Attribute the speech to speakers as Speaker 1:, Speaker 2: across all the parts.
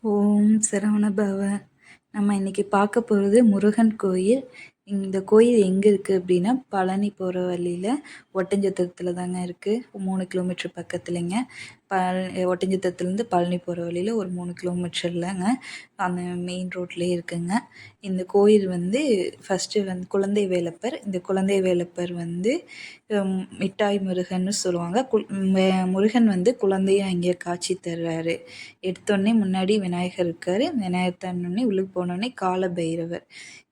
Speaker 1: ஓம் சரவணபவ. நம்ம இன்னைக்கு பார்க்க போகிறது முருகன் கோயில். இந்த கோயில் எங்கே இருக்குது அப்படின்னா, பழனி போகிற வழியில் ஒட்டஞ்சத்திரத்தில் தாங்க இருக்குது. 3 கிலோமீட்டர் பக்கத்துலேங்க. ஒட்டஞ்சத்திரத்துலேருந்து பழனி போகிற வழியில் ஒரு 3 கிலோமீட்டர்லங்க அந்த மெயின் ரோட்லேயே இருக்குங்க. இந்த கோயில் வந்து ஃபஸ்ட்டு வந்து குழந்தை வேலப்பர். இந்த குழந்தை வேலப்பர் வந்து மிட்டாய் முருகன்னு சொல்லுவாங்க. முருகன் வந்து குழந்தையாக இங்கே காட்சி தர்றாரு. எடுத்தோடனே முன்னாடி விநாயகர் இருக்கார். விநாயகர் தாண்டோடனே உள்ளுக்கு போனோடனே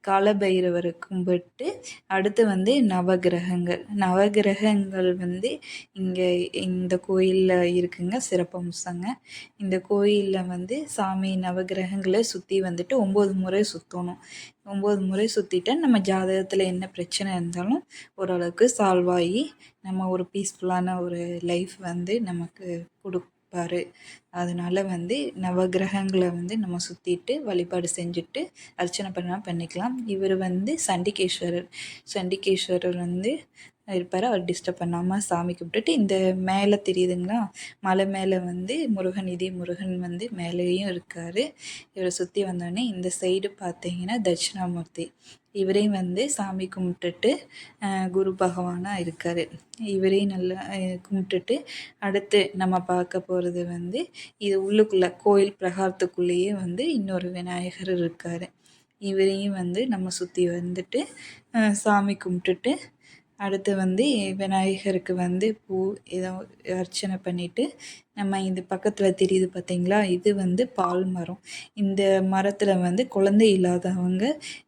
Speaker 1: காலபைரவரை கும்பிட்டு அடுத்து வந்து நவகிரகங்கள் வந்து இங்கே இந்த கோயிலில் இருக்குங்க. சிறப்பம்சங்க. இந்த கோயிலில் வந்து சாமி நவகிரகங்களை சுற்றி வந்துட்டு 9 முறை சுற்றணும். 9 முறை சுற்றிட்டா நம்ம ஜாதகத்தில் என்ன பிரச்சனை இருந்தாலும் ஓரளவுக்கு சால்வ் ஆகி நம்ம ஒரு பீஸ்ஃபுல்லான ஒரு லைஃப் வந்து நமக்கு கொடுப்பாரு. அதனால் வந்து நவகிரகங்களை வந்து நம்ம சுற்றிட்டு வழிபாடு செஞ்சுட்டு அர்ச்சனை பண்ணிக்கலாம். இவர் வந்து சண்டிகேஸ்வரர் வந்து இருப்பார். அவர் டிஸ்டர்ப் பண்ணாமல் சாமி கும்பிட்டுட்டு இந்த மேலே தெரியுதுங்களா, மலை மேலே வந்து முருகன் வந்து மேலேயும் இருக்கார். இவரை சுற்றி வந்தோடனே இந்த சைடு பார்த்தீங்கன்னா தட்சிணாமூர்த்தி. இவரையும் வந்து சாமி கும்பிட்டுட்டு குரு பகவானாக இருக்கார். இவரையும் நல்லா கும்பிட்டுட்டு அடுத்து நம்ம பார்க்க போகிறது வந்து இது உள்ளுக்குள்ளே கோயில் பிரகாரத்துக்குள்ளேயே வந்து இன்னொரு விநாயகர் இருக்கார். இவரையும் வந்து நம்ம சுற்றி வந்துட்டு சாமி கும்பிட்டுட்டு அடுத்து வந்து விநாயகருக்கு வந்து பூ ஏதோ அர்ச்சனை பண்ணிவிட்டு நம்ம இந்த பக்கத்தில் தெரியுது பார்த்தீங்களா, இது வந்து பால் மரம். இந்த மரத்தில் வந்து குழந்தை இல்லாதவங்க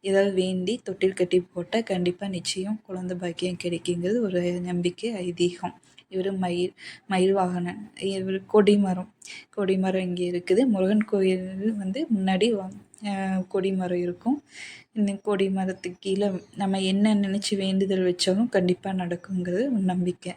Speaker 1: ஏதாவது வேண்டி தொட்டில் கட்டி போட்டால் கண்டிப்பாக நிச்சயம் குழந்தை பாக்கியம் கிடைக்குங்கிறது ஒரு நம்பிக்கை, ஐதீகம். இவர் மயில் வாகனன். இவர் கொடிமரம் இங்கே இருக்குது. முருகன் கோயில் வந்து முன்னாடி கொடிமரம் இருக்கும். இந்த கொடிமரத்துக்கு கீழே நம்ம என்ன நினச்சி வேண்டுதல் வச்சாலும் கண்டிப்பாக நடக்குங்கிறது ஒரு நம்பிக்கை.